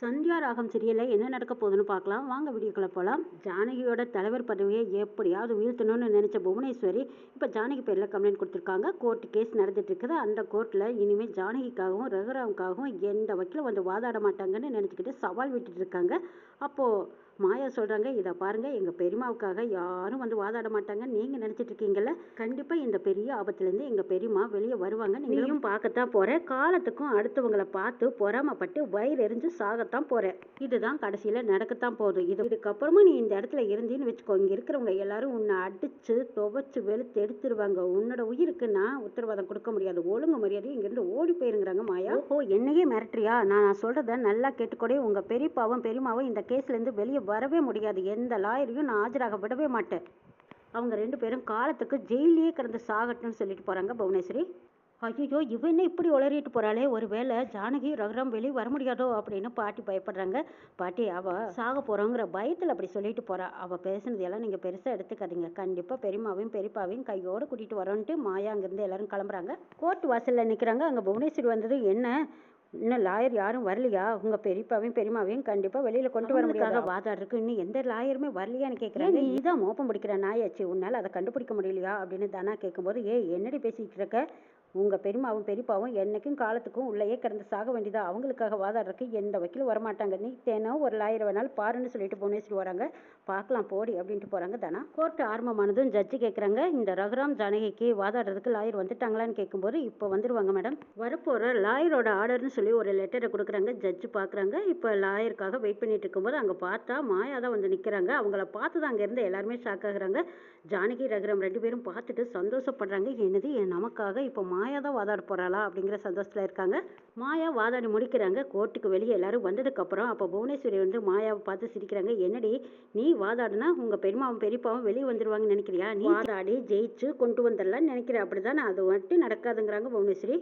சந்தியா ராகம் சீரியலில் என்ன நடக்க போகுதுன்னு பார்க்கலாம் வாங்க. வீடியோக்குள்ளே போகலாம். ஜானகியோட தலைவர் பதவியை எப்படியாவது வீழ்த்தணும்னு நினச்ச புவனேஸ்வரி இப்போ ஜானகி பேரில் கம்ப்ளைண்ட் கொடுத்துருக்காங்க. கோர்ட்டு கேஸ் நடந்துட்டு இருக்குது. அந்த கோர்ட்டில் இனிமேல் ஜானகிக்காகவும் ரகுராமுக்காகவும் எந்த வக்கீலும் வந்து வாதாட மாட்டாங்கன்னு நினச்சிக்கிட்டு சவால் விட்டுட்டு இருக்காங்க. அப்போது மாயா சொல்கிறாங்க, இதை பாருங்கள், எங்கள் பெரியம்மாவுக்காக யாரும் வந்து வாதாட மாட்டாங்க நீங்கள் நினச்சிட்டு இருக்கீங்கல்ல, கண்டிப்பாக இந்த பெரிய ஆபத்துலேருந்து எங்கள் பெரியம்மா வெளியே வருவாங்க. நீங்களும் பார்க்கத்தான் போகிற, காலத்துக்கும் அடுத்தவங்களை பார்த்து பொறாமப்பட்டு வயிறு எரிஞ்சு சாகத்தான் போகிற. இதுதான் கடைசியில் நடக்கத்தான் போகுது. இதுக்கப்புறமா நீ இந்த இடத்துல இருந்தீன்னு வச்சுக்கோ, இங்கே இருக்கிறவங்க எல்லாரும் உன்னை அடித்து துவைச்சு வெளுத்து எடுத்துருவாங்க. உன்னோட உயிருக்கு நான் உத்தரவாதம் கொடுக்க முடியாது. ஒழுங்கு மரியாதை இங்கேருந்து ஓடி போயிருங்கிறாங்க மாயா. ஓ, என்னையே மிரட்டுறியா? நான் சொல்கிறத நல்லா கேட்டுக்கொடே. உங்கள் பெரியப்பாவும் பெரியம்மாவும் இந்த கேஸ்லேருந்து வெளியே வரவே முடியாது. எந்த லாயரையும் நான் ஆஜராக விடவே மாட்டேன். அவங்க 2 பேரும் காலத்துக்கு ஜெயிலே கிடந்து சாகட்டும்னு சொல்லிட்டு போகிறாங்க புவனேஸ்வரி. ஐயோ, இவ என்ன இப்படி உளறிட்டு போகிறாளே, ஒருவேளை ஜானகி ரகுராம் வெளியே வர முடியாதோ அப்படின்னு பாட்டி பயப்படுறாங்க. பாட்டி அவள் சாக போகிறோங்கிற பயத்தில் அப்படி சொல்லிட்டு போகிறா. அவள் பேசுனதெல்லாம் நீங்கள் பெருசாக எடுத்துக்காதீங்க. கண்டிப்பாக பெரியம்மாவையும் பெரியப்பாவையும் கையோடு கூட்டிகிட்டு வரோன்ட்டு மாயா அங்கேருந்து எல்லாரும் கிளம்புறாங்க. கோர்ட் வாசலில் நிற்கிறாங்க. அங்கே புவனேஸ்வரி வந்தது, என்ன இன்னும் லாயர் யாரும் வரலையா? உங்கள் பெரியப்பாவையும் பெரியம்மாவையும் கண்டிப்பாக வெளியில் கொண்டு வர முடியாத வாதாடுறதுக்கு இன்னும் எந்த லாயருமே வரலையான்னு கேட்குறாங்க. நீ தான் மோப்பம் பிடிக்கிற நாயாச்சு, உன்னால் அதை கண்டுபிடிக்க முடியலையா அப்படின்னு தானா கேட்கும்போது, என்னடி பேசிக்கிட்டு இருக்க? உங்கள் பெரியம்மாவும் பெரியப்பாவும் என்னைக்கும் காலத்துக்கும் உள்ளேயே கிடந்து சாக வேண்டியதா, அவங்களுக்காக வாதாடுறதுக்கு எந்த வக்கீலும் வரமாட்டாங்க. நீ தேனோ ஒரு லாயர் வேணாலும் பாருன்னு சொல்லிட்டு புவனேஸ்வரி வராங்க. பார்க்கலாம் போடி அப்படின்ட்டு போகிறாங்க. தானா கோர்ட்டு ஆரம்பமானதும் ஜட்ஜி கேட்குறாங்க, இந்த ரகுராம் ஜானகிக்கு வாதாடுறதுக்கு லாயர் வந்துட்டாங்களான்னு கேட்கும்போது, இப்போ வந்துடுவாங்க மேடம், வரப்போகிற லாயரோட ஆர்டர்னு சொல்லி ஒரு லெட்டரை கொடுக்குறாங்க. ஜட்ஜு பார்க்குறாங்க. இப்போ லாயருக்காக வெயிட் பண்ணிட்டு இருக்கும்போது அங்கே பார்த்தா மாயா தான் வந்து நிற்கிறாங்க. அவங்கள பார்த்து தான் அங்கேருந்து எல்லாருமே ஷாக் ஆகுறாங்க. ஜானகி ரகுராம் 2 பேரும் பார்த்துட்டு சந்தோஷப்படுறாங்க. என்னது, நமக்காக இப்போ மாயா தான் வாதாட போகிறாளா அப்படிங்கிற சந்தோஷத்தில் இருக்காங்க. மாயா வாதாடி முடிக்கிறாங்க. கோர்ட்டுக்கு வெளியே எல்லாரும் வந்ததுக்கப்புறம் அப்போ புவனேஸ்வரி வந்து மாயாவை பார்த்து சிரிக்கிறாங்க. என்னடி, நீ வாதாடுனா உங்கள் பெரியம்மாவும் பெரியப்பாவும் வெளியே வந்துடுவாங்கன்னு நினைக்கிறியா? நீ வாதாடி ஜெயிச்சு கொண்டு வந்துடலான்னு நினைக்கிறேன். அப்படிதான், அது மட்டும் நடக்காதுங்கிறாங்க புவனேஸ்வரி.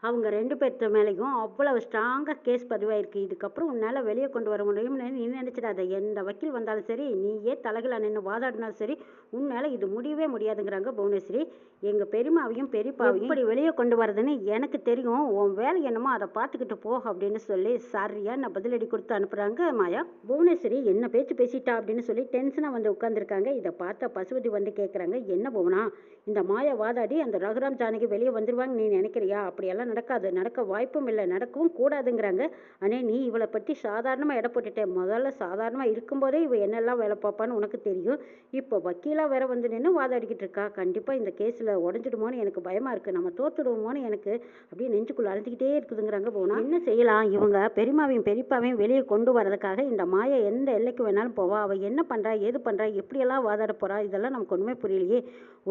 அவங்க 2 பேர்த்து மேலேயும் அவ்வளவு ஸ்ட்ராங்காக கேஸ் பதிவாயிருக்கு. இதுக்கப்புறம் உன்னால் வெளியே கொண்டு வர முடியும்னு நீ நினச்சிடாத. எந்த வக்கீல் வந்தாலும் சரி, நீயே தலைகளை நின்று வாதாடினாலும் சரி, உன்னால் இது முடியவே முடியாதுங்கிறாங்க புவனேஸ்வரி. எங்கள் பெரியம்மாவையும் பெரியப்பாவையும் இப்படி வெளியே கொண்டு வரதுன்னு எனக்கு தெரியும். உன் வேலை என்னமோ அதை பார்த்துக்கிட்டு போ அப்படின்னு சொல்லி சரியான பதிலடி கொடுத்து அனுப்புகிறாங்க மாயா. புவனேஸ்வரி என்ன பேச்சு பேசிட்டா அப்படின்னு சொல்லி டென்ஷனாக வந்து உட்காந்துருக்காங்க. இதை பார்த்த பசுபதி வந்து கேட்குறாங்க, என்ன புவனா, இந்த மாயா வாதாடி அந்த ரகுராம் ஜானகி வெளியே வந்துடுவாங்க நீ நினைக்கிறியா? அப்படியெல்லாம் நடக்காது, நடக்க வாய்ப்பும் இல்லை, நடக்கவும் கூடாதுங்கிறாங்க. அண்ணே, நீ இவளை பற்றி சாதாரணமாக எடை போட்டுட்டேன். முதல்ல சாதாரணமாக இருக்கும்போதே இவ என்னெல்லாம் வேலை பார்ப்பான்னு உனக்கு தெரியும். இப்போ வக்கீலாக வேற வந்து நின்று வாதாடிக்கிட்டு இருக்கா. கண்டிப்பாக இந்த கேஸில் உடஞ்சிடுமோன்னு எனக்கு பயமாக இருக்குது. நம்ம தோத்துடுவோமோன்னு எனக்கு அப்படியே நெஞ்சுக்குள்ளே அழுதுகிட்டே இருக்குதுங்கிறாங்க. போனால் என்ன செய்யலாம்? இவங்க பெரியம்மாவையும் பெரியப்பாவையும் வெளியே கொண்டு வரதுக்காக இந்த மாயை எந்த எல்லைக்கு வேணாலும் போவா. அவள் என்ன பண்ணுறா, ஏது பண்ணுறா, எப்படியெல்லாம் வாதாட போகிறா, இதெல்லாம் நமக்கு ஒன்றுமே புரியலையே.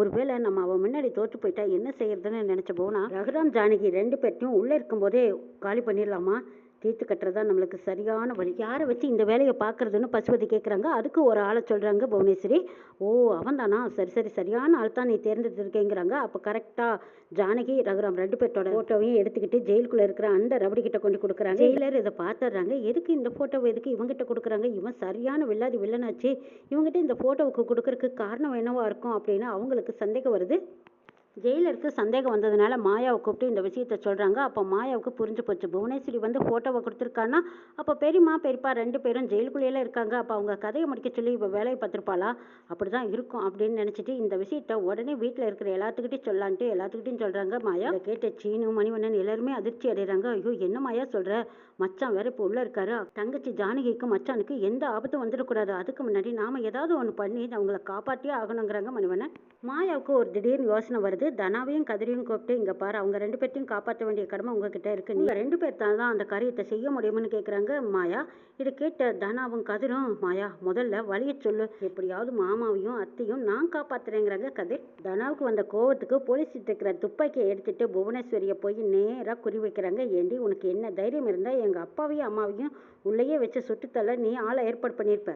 ஒருவேளை நம்ம அவன் முன்னாடி தோற்று போயிட்டா என்ன செய்யறதுன்னு நினச்ச போனா, ரகுராம் ஜானகி 2 பேர்த்தையும் உள்ளே இருக்கும்போதே காலி பண்ணிடலாமா? தீர்த்து கட்டுறதா நம்மளுக்கு சரியான வழி. யாரை வச்சு இந்த வேலையை பார்க்குறதுன்னு பசுபதி கேட்குறாங்க. அதுக்கு ஒரு ஆளை சொல்கிறாங்க புவனேஸ்வரி. ஓ, அவன் தானா? சரி சரி, சரியான ஆள் தான் நீ தேர்ந்தெடுத்திருக்கேங்கிறாங்க. அப்போ கரெக்டாக ஜானகி ரகுராம் 2 பேர்த்தோட ஃபோட்டோவையும் எடுத்துக்கிட்டு ஜெயிலுக்குள்ளே இருக்கிற அந்த ரபடி கிட்ட கொண்டு கொடுக்குறாங்க. ஜெயிலர் இதை பார்த்துடுறாங்க. எதுக்கு இந்த ஃபோட்டோவை எதுக்கு இவங்ககிட்ட கொடுக்குறாங்க? இவன் சரியான வில்லாதி வில்லனாச்சு. இவங்ககிட்ட இந்த ஃபோட்டோவுக்கு கொடுக்கறதுக்கு காரணம் என்னவா இருக்கும் அப்படின்னு அவங்களுக்கு சந்தேகம் வருது. ஜெயிலருக்கு சந்தேகம் வந்ததுனால மாயாவை கூப்பிட்டு இந்த விஷயத்த சொல்கிறாங்க. அப்போ மாயாவுக்கு புரிஞ்சு போச்சு, புவனேஸ்வரி வந்து ஃபோட்டோவை கொடுத்துருக்கான்னா அப்போ பெரியம்மா பெரியப்பா 2 பேரும் ஜெயிலுக்குள்ளேயே இருக்காங்க. அப்போ அவங்க கதையை முடிக்க சொல்லி இப்போ வேலையை பார்த்துருப்பாளா? அப்படி தான் இருக்கும் அப்படின்னு நினச்சிட்டு இந்த விஷயத்த உடனே வீட்டில் இருக்கிற எல்லாத்துக்கிட்டையும் சொல்லான்ட்டு எல்லாத்துக்கிட்டையும் சொல்கிறாங்க மாயா. அதை கேட்ட சீனு மணிவண்ணன் எல்லாருமே அதிர்ச்சி அடைகிறாங்க. ஐயோ, என்ன மாயா சொல்கிற? மச்சான் வேற இப்போ உள்ளே இருக்காரு. தங்கச்சி ஜானகிக்கு மச்சானுக்கு எந்த ஆபத்தும் வந்துடக்கூடாது. அதுக்கு முன்னாடி நாம் ஏதாவது ஒன்று பண்ணி அவங்கள காப்பாற்றியே ஆகணுங்கிறாங்க மணிவண்ணன். மாயாவுக்கு ஒரு திடீர்னு யோசனை வருது. தனாவையும் கதிரையும் கூப்பிட்டு, இங்கே பாரு, அவங்க 2 பேர்த்தையும் காப்பாற்ற வேண்டிய கடமை உங்ககிட்ட இருக்கு. நீங்கள் 2 பேர் தான் அந்த காரியத்தை செய்ய முடியும்னு கேட்குறாங்க மாயா. இதை கேட்ட தனாவும் கதிரும், மாயா முதல்ல வழியை சொல்லு, எப்படியாவது மாமாவையும் அத்தையும் நான் காப்பாற்றுறேங்கிறாங்க கதிர். தனாவுக்கு வந்த கோவத்துக்கு போலீஸ் இருக்கிற துப்பாக்கியை எடுத்துட்டு புவனேஸ்வரியை போய் நேராக குறி வைக்கிறாங்க. ஏண்டி, உனக்கு என்ன தைரியம் இருந்தால் எங்கள் அப்பாவையும் அம்மாவையும் உள்ளேயே வச்சு சுட்டுத்தள்ள நீ ஆளை ஏற்பாடு பண்ணியிருப்ப?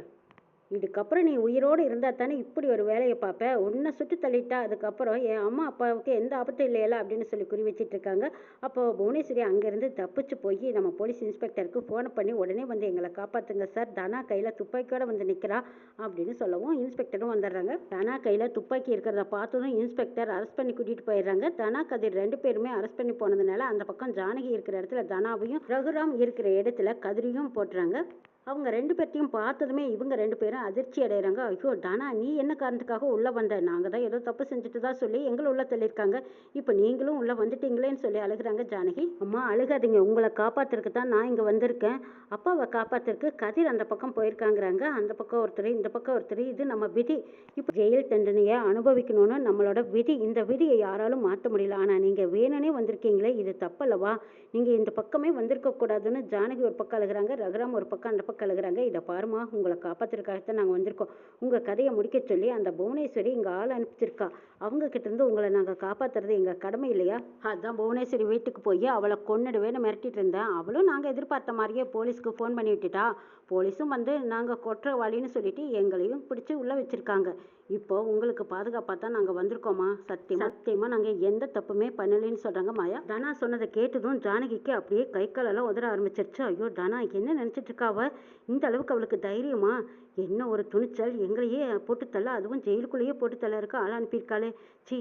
இதுக்கப்புறம் நீ உயிரோடு இருந்தால் தானே இப்படி ஒரு வேலையை பார்ப்ப. உன்னை சுட்டு தள்ளிட்டா அதுக்கப்புறம் என் அம்மா அப்பாவுக்கு எந்த ஆபத்தும் இல்லையல அப்படின்னு சொல்லி குறி வச்சிட்டு இருக்காங்க. அப்போ புவனேஸ்வரி அங்கேருந்து தப்பிச்சு போய் நம்ம போலீஸ் இன்ஸ்பெக்டருக்கு ஃபோன் பண்ணி உடனே வந்து எங்களை காப்பாற்றுங்க சார், தனா கையில் துப்பாக்கியோட வந்து நிற்கிறா அப்படின்னு சொல்லவும் இன்ஸ்பெக்டரும் வந்துடுறாங்க. தனா கையில் துப்பாக்கி இருக்கிறத பார்த்ததும் இன்ஸ்பெக்டர் அரெஸ்ட் பண்ணி கூட்டிகிட்டு போயிடுறாங்க. தனா கதிர் ரெண்டு பேருமே அரெஸ்ட் பண்ணி போனதுனால அந்த பக்கம் ஜானகி இருக்கிற இடத்துல தனாவையும் ரகுராம் இருக்கிற இடத்துல கதிரையும் போட்டுறாங்க. அவங்க ரெண்டு பேர்த்தையும் பார்த்ததுமே இவங்க ரெண்டு பேரும் அதிர்ச்சி அடைகிறாங்க. ஐயோ தானா, நீ என்ன காரணத்துக்காக உள்ளே வந்த? நாங்கள் தான் ஏதோ தப்பு செஞ்சுட்டு தான் சொல்லி எங்களை உள்ளே தள்ளியிருக்காங்க, இப்போ நீங்களும் உள்ளே வந்துட்டீங்களேன்னு சொல்லி அழுகிறாங்க ஜானகி. அம்மா அழுகாதீங்க, உங்களை காப்பாற்றுறதுக்கு தான் நான் இங்கே வந்திருக்கேன். அப்பாவை காப்பாற்றுறதுக்கு கதிர் அந்த பக்கம் போயிருக்காங்கிறாங்க. அந்த பக்கம் ஒருத்தர், இந்த பக்கம் ஒருத்தர். இது நம்ம விதி. இப்போ ஜெயில் தண்டனையை அனுபவிக்கணும்னு நம்மளோட விதி. இந்த விதியை யாராலும் மாற்ற முடியல. ஆனால் நீங்கள் வேணும்னே வந்திருக்கீங்களே, இது தப்பல்லவா? நீங்கள் இந்த பக்கமே வந்திருக்கக்கூடாதுன்னு ஜானகி ஒரு பக்கம் அழுகிறாங்க. ரகுராம் ஒரு பக்கம் அந்த பக்கம் கழுகுறாங்க. இதை பாருமா, உங்களை காப்பாற்றுறதுக்காகத்தான் நாங்கள் வந்திருக்கோம். உங்கள் கதையை முடிக்க சொல்லி அந்த புவனேஸ்வரி இங்கே ஆள் அனுப்பிச்சிருக்கா. அவங்க கிட்டேருந்து உங்களை நாங்கள் காப்பாற்றுறது எங்கள் கடமை இல்லையா? அதுதான் புவனேஸ்வரி வீட்டுக்கு போய் அவளை கொன்னுடுவேன்னு மிரட்டிட்டு இருந்தேன். அவளும் நாங்கள் எதிர்பார்த்த மாதிரியே போலீஸ்க்கு ஃபோன் பண்ணி விட்டுட்டா. போலீஸும் வந்து நாங்கள் குற்றவாளின்னு சொல்லிட்டு எங்களையும் பிடிச்சி உள்ளே வச்சுருக்காங்க. இப்போ உங்களுக்கு பாதுகாப்பாக தான் நாங்கள் வந்திருக்கோமா. சத்தியமாக நாங்கள் எந்த தப்புமே பண்ணலைன்னு சொல்கிறாங்க மாயா. தனா சொன்னதை கேட்டதும் ஜானகிக்கு அப்படியே கை காலெல்லாம் உதற ஆரம்பிச்சிருச்சு. ஐயோ தனா என்ன நினச்சிட்டு இருக்காவ? இந்த அளவுக்கு அவளுக்கு தைரியமா? என்ன ஒரு துணிச்சல்! எங்களையே போட்டு தள்ள, அதுவும் ஜெயிலுக்குள்ளேயே போட்டு தள்ள இருக்க ஆள் அனுப்பியிருக்காளே.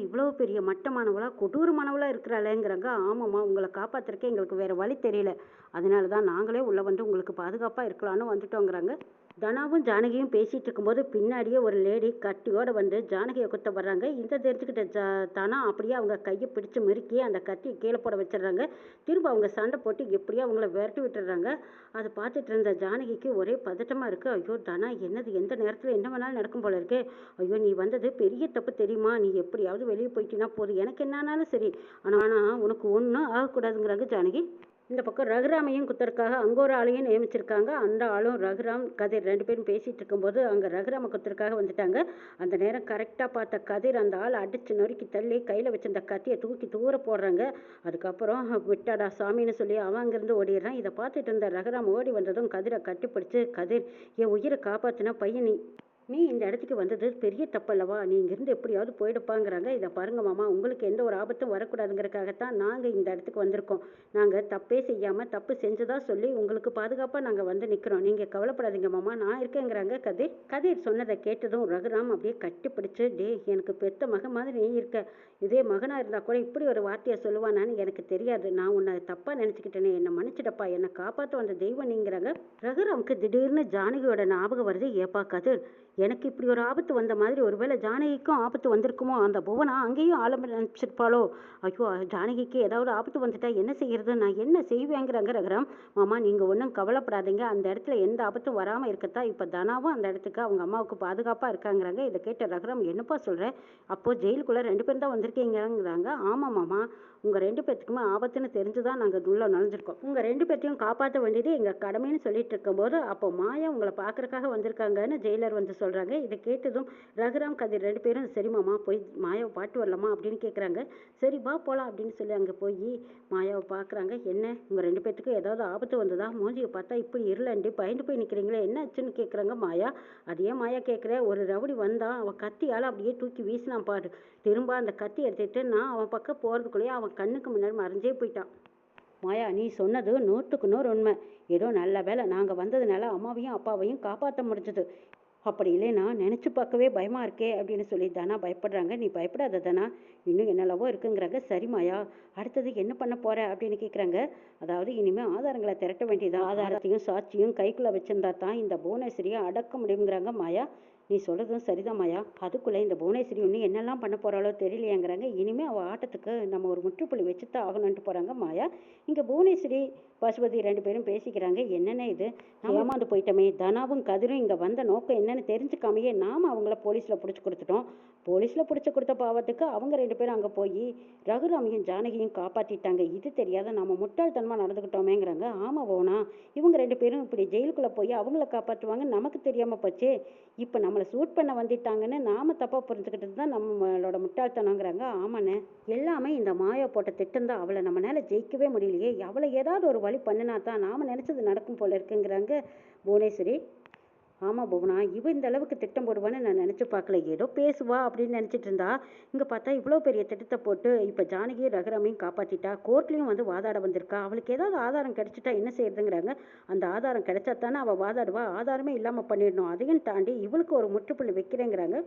இவ்வளோ பெரிய மட்டமானவளா கொடூரமானவளா இருக்கிறாளேங்கிறாங்க. ஆமாம்மா, உங்களை காப்பாற்றுறக்கே எங்களுக்கு வேறு வழி தெரியல. அதனால தான் நாங்களே உள்ளே வந்து உங்களுக்கு பாதுகாப்பாக இருக்கலான்னு வந்துட்டோங்கிறாங்க. தனாவும் ஜானகியும் பேசிகிட்டு இருக்கும்போது பின்னாடியே ஒரு லேடி கட்டியோடு வந்து ஜானகியை குத்த வர்றாங்க. இந்த தெரிஞ்சுக்கிட்ட தனா அப்படியே அவங்க கையை பிடிச்சி முறுக்கி அந்த கட்டியை கீழே போட வச்சிடுறாங்க. திரும்ப அவங்க சண்டை போட்டு எப்படியோ அவங்கள விரட்டி விட்டுடுறாங்க. அதை பார்த்துட்டு இருந்த ஜானகிக்கு ஒரே பதட்டமாக இருக்குது. ஐயோ தனா, என்னது எந்த நேரத்தில் என்ன வேணாலும் நடக்கும் போல இருக்கு. ஐயோ நீ வந்தது பெரிய தப்பு தெரியுமா? நீ எப்படியாவது வெளியே போயிட்டீங்கன்னா போதும், எனக்கு என்னானாலும் சரி. ஆனால் உனக்கு ஒன்றும் ஆகக்கூடாதுங்கிறாங்க ஜானகி. இந்த பக்கம் ரகுராமையும் குத்தருக்காக அங்கே ஒரு ஆளையும் நியமிச்சிருக்காங்க. அந்த ஆளும் ரகுராம் கதிர் ரெண்டு பேரும் பேசிகிட்டு இருக்கும்போது அங்கே ரகுராம குத்தருக்காக வந்துட்டாங்க. அந்த நேரம் கரெக்டாக பார்த்த கதிர் அந்த ஆள் அடித்து நொறுக்கி தள்ளி கையில் வச்சிருந்த கத்தியை தூக்கி தூர போடுறாங்க. அதுக்கப்புறம் விட்டாடா சாமின்னு சொல்லி அவன் அங்கேருந்து ஓடிடுறான். இதை பார்த்துட்டு இருந்த ரகுராம் ஓடி வந்ததும் கதிரை கட்டிப்பிடிச்சு, கதிர் என் உயிரை காப்பாற்றினா பையன் நீ இந்த இடத்துக்கு வந்தது பெரிய தப்பல்லவா? நீ இங்கேருந்து எப்படியாவது போயிடுப்பாங்கிறாங்க. இதை பாருங்க மாமா, உங்களுக்கு எந்த ஒரு ஆபத்தும் வரக்கூடாதுங்கிறதுக்காகத்தான் நாங்கள் இந்த இடத்துக்கு வந்திருக்கோம். நாங்கள் தப்பே செய்யாமல் தப்பு செஞ்சதா சொல்லி உங்களுக்கு பாதுகாப்பாக நாங்கள் வந்து நிற்கிறோம். நீங்கள் கவலைப்படாதீங்க மாமா, நான் இருக்கேங்கிறாங்க கதிர். கதிர் சொன்னதை கேட்டதும் ரகுராம் அப்படியே கட்டிப்பிடிச்சு, டே எனக்கு பெத்த மகன் மாதிரி நீ இருக்க. இதே மகனாக இருந்தால் கூட இப்படி ஒரு வார்த்தையை சொல்லுவானான்னு எனக்கு தெரியாது. நான் உன்னை தப்பாக நினச்சிக்கிட்டேனே, என்னை மன்னிச்சிடப்பா, என்னை காப்பாற்ற வந்த தெய்வம் நீங்கிறாங்க. ரகுராமுக்கு திடீர்னு ஜானகியோட ஞாபகம் வருது. ஏப்பா கதிர், எனக்கு இப்படி ஒரு ஆபத்து வந்த மாதிரி ஒருவேளை ஜானகிக்கும் ஆபத்து வந்திருக்குமோ? அந்த புவனா அங்கேயும் ஆளுமை நினச்சிருப்பாளோ? ஐயோ ஜானகிக்கு ஏதாவது ஆபத்து வந்துட்டா என்ன செய்யறது? நான் என்ன செய்வேங்கிறாங்க ரகுராம். மாமா நீங்கள் ஒன்றும் கவலைப்படாதீங்க, அந்த இடத்துல எந்த ஆபத்தும் வராமல் இருக்கத்தான் இப்போ தனாவும் அந்த இடத்துக்கு அவங்க அம்மாவுக்கு பாதுகாப்பாக இருக்காங்கிறாங்க. இதை கேட்ட ரகுராம், என்னப்பா சொல்கிறேன்? அப்போது ஜெயிலுக்குள்ளே ரெண்டு பேரும் தான் வந்திருக்கீங்கிறாங்க. ஆமாம் மாமா, உங்கள் ரெண்டு பேர்த்துக்குமே ஆபத்துன்னு தெரிஞ்சு தான் நாங்கள் உள்ளே நுழைஞ்சிருக்கோம். உங்கள் ரெண்டு பேர்த்தையும் காப்பாற்ற வேண்டியது எங்கள் கடமைன்னு சொல்லிட்டு இருக்கும்போது அப்போ மாயா உங்களை பார்க்குறக்காக வந்திருக்காங்கன்னு ஜெயிலர் வந்து சொல்கிறாங்க. இதை கேட்டதும் ரகுராம் கதிர் ரெண்டு பேரும் சரி மாமா, போய் மாயாவை பாட்டு வரலாமா அப்படின்னு கேட்குறாங்க. சரி வா போகலாம் அப்படின்னு சொல்லி அங்கே போய் மாயாவை பார்க்குறாங்க. என்ன உங்கள் ரெண்டு பேர்த்துக்கும் ஏதாவது ஆபத்து வந்ததா? மூஞ்சியை பார்த்தா இப்படி இருளண்டி பயந்து போய் நிற்கிறீங்களே, என்ன ஆச்சுன்னு கேட்குறாங்க மாயா. அதே மாயா கேட்குற, ஒரு ரவுடி வந்தான், அவன் கத்தியால் அப்படியே தூக்கி வீசினான் பாரு. திரும்ப அந்த கத்தி எடுத்துட்டு நான் அவன் பக்கம் போகிறதுக்குள்ளேயே அவன் கண்ணுக்கு முன்னாடி மறைஞ்சே போயிட்டான். மாயா, நீ சொன்னது 100க்கு 100 உண்மை. ஏதோ நல்ல வேலை நாங்கள் வந்ததுனால அம்மாவையும் அப்பாவையும் காப்பாற்ற முடிஞ்சது. அப்படி இல்லைன்னா நினச்சி பார்க்கவே பயமாக இருக்கே அப்படின்னு சொல்லி தனா பயப்படுறாங்க. நீ பயப்படாத தனா, இன்னும் என்னெல்லாவோ இருக்குங்கிறாங்க. சரி மாயா, அடுத்தது என்ன பண்ண போகிற அப்படின்னு கேட்குறாங்க. அதாவது இனிமேல் ஆதாரங்களை திரட்ட வேண்டியதான். ஆதாரத்தையும் சாட்சியும் கைக்குள்ளே வச்சுருந்தா தான் இந்த புவனேஸ்வரியை அடக்க முடியுங்கிறாங்க மாயா. நீ சொல்கிறதும் சரிதான் மாயா. அதுக்குள்ளே இந்த புவனேஸ்வரி இன்னும் என்னெல்லாம் பண்ண போகிறாளோ தெரியலையேங்கிறாங்க. இனிமேல் அவள் ஆட்டத்துக்கு நம்ம ஒரு முற்றுப்புள்ளி வச்சுத்தான் ஆகணுன்ட்டு போகிறாங்க மாயா. இங்கே புவனேஸ்வரி பசுபதி ரெண்டு பேரும் பேசிக்கிறாங்க. என்னென்ன இது, ஏமாந்து போயிட்டோமே. தனாவும் கதிரும் இங்கே வந்த நோக்கம் என்னன்னு தெரிஞ்சுக்காமையே நாம் அவங்கள போலீஸில் பிடிச்சி கொடுத்துட்டோம். போலீஸில் பிடிச்சி கொடுத்த பாவத்துக்கு அவங்க ரெண்டு பேரும் அங்கே போய் ரகுராமையும் ஜானகியும் காப்பாற்றிட்டாங்க. இது தெரியாத நம்ம முட்டாள்தனமாக நடந்துக்கிட்டோமேங்கிறாங்க. ஆமாம் போனா, இவங்க ரெண்டு பேரும் இப்படி ஜெயிலுக்குள்ளே போய் அவங்கள காப்பாற்றுவாங்க நமக்கு தெரியாமல் போச்சே. இப்போ நம்மளை சூட் பண்ண வந்துட்டாங்கன்னு நாம் தப்பாக புரிஞ்சுக்கிட்டது தான் நம்மளோட முட்டாள்தனங்கிறாங்க. ஆமாண்ணே, எல்லாமே இந்த மாயா போட்ட திட்டம் தான். அவளை நம்மளால ஜெயிக்கவே முடியலையே. அவளை ஏதாவது ஒரு வழி பண்ணினா தான் நாம் நினச்சது நடக்கும் போல இருக்குங்கிறாங்க புவனேஸ்வரி. ஆமாம் புவனா, இவ இந்த அளவுக்கு திட்டம் போடுவான்னு நான் நினச்சி பார்க்கல. ஏதோ பேசுவா அப்படின்னு நினச்சிட்டு இருந்தா, இங்கே பார்த்தா இவ்வளோ பெரிய திட்டத்தை போட்டு இப்போ ஜானகியும் ரகுராமையும் காப்பாற்றிட்டா. கோர்ட்லேயும் வந்து வாதாட வந்திருக்கா. அவளுக்கு ஏதாவது ஆதாரம் கிடைச்சிட்டா என்ன செய்யறதுங்கிறாங்க. அந்த ஆதாரம் கிடைச்சா தானே அவள் வாதாடுவா. ஆதாரமே இல்லாமல் பண்ணிடணும். அதையும் தாண்டி இவளுக்கு ஒரு முற்றுப்புள்ளி வைக்கிறேங்கிறாங்க.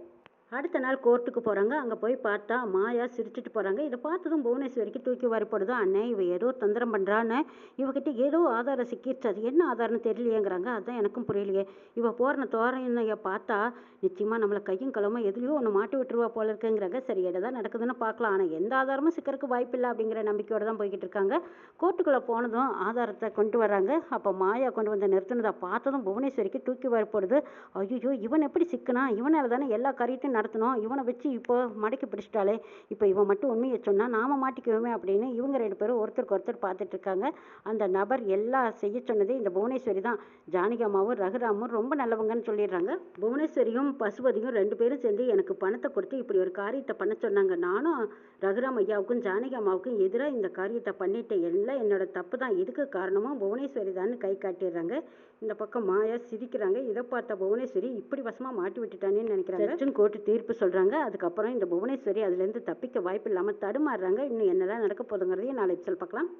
அடுத்த நாள் கோர்ட்டுக்கு போகிறாங்க. அங்கே போய் பார்த்தா மாயா சிரிச்சிட்டு போகிறாங்க. இதை பார்த்ததும் புவனேஸ்வரிக்கு தூக்கி வரப்படுது. அண்ணே, இவ ஏதோ தந்திரம் பண்ணுறான்னு, இவகிட்ட ஏதோ ஆதாரம் சிக்கிடுச்சு. அது என்ன ஆதாரம்னு தெரியலையேங்கிறாங்க. அதுதான் எனக்கும் புரியலையே. இவ போகிற தோரணையை பார்த்தா நிச்சயமாக நம்மளை கையும் களமாக எதுலையோ ஒன்று மாட்டி விட்டுருவா போல இருக்குங்கிறாங்க. சரி, எதாவது நடக்குதுன்னு பார்க்கலாம். ஆனால் எந்த ஆதாரமும் சிக்கறதுக்கு வாய்ப்பில்லை அப்படிங்கிற நம்பிக்கையோடு தான் போய்கிட்டு இருக்காங்க. கோர்ட்டுக்குள்ளே போனதும் ஆதாரத்தை கொண்டு வராங்க. அப்போ மாயா கொண்டு வந்து நிறுத்தினதை பார்த்ததும் புவனேஸ்வரிக்கு தூக்கி வரப்படுது. ஐயோ, இவன் எப்படி சிக்கனா? இவனால தானே எல்லா காரியத்தையும் நடத்தணும். இவனை வச்சு இப்போ மடக்கி பிடிச்சிட்டாலே. இப்போ இவன் மட்டும் உண்மையை சொன்னால் நாம மாட்டிக்குவோமே அப்படின்னு இவங்க 2 பேரும் ஒருத்தருக்கு ஒருத்தர் பார்த்துட்டு இருக்காங்க. அந்த நபர் எல்லாம் செய்ய சொன்னதே இந்த புவனேஸ்வரி தான். ஜானகி அம்மாவும் ரகுராமும் ரொம்ப நல்லவங்கன்னு சொல்லிடுறாங்க. புவனேஸ்வரியும் பசுபதியும் 2 பேரும் சேர்ந்து எனக்கு பணத்தை கொடுத்து இப்படி ஒரு காரியத்தை பண்ண சொன்னாங்க. நானும் ரகுராம் ஐயாவுக்கும் ஜானகி அம்மாவுக்கும் எதிராக இந்த காரியத்தை பண்ணிட்டேன். எல்லாம் என்னோட தப்பு தான். இதுக்கு காரணமும் புவனேஸ்வரி தான் கை காட்டிடுறாங்க. இந்த பக்கம் மாயா சிரிக்கிறாங்க. இதை பார்த்த புவனேஸ்வரி இப்படி வசமாக மாட்டி விட்டுட்டானேன்னு நினைக்கிறாங்க. கோர்ட்டு தீர்ப்பு சொல்கிறாங்க. அதுக்கப்புறம் இந்த புவனேஸ்வரி அதுலேருந்து தப்பிக்க வாய்ப்பு இல்லாமல் தடுமாறுறாங்க. இன்னும் என்னெல்லாம் நடக்க போதுங்கிறதையும் நாளை எபிசோட் பார்க்கலாம்.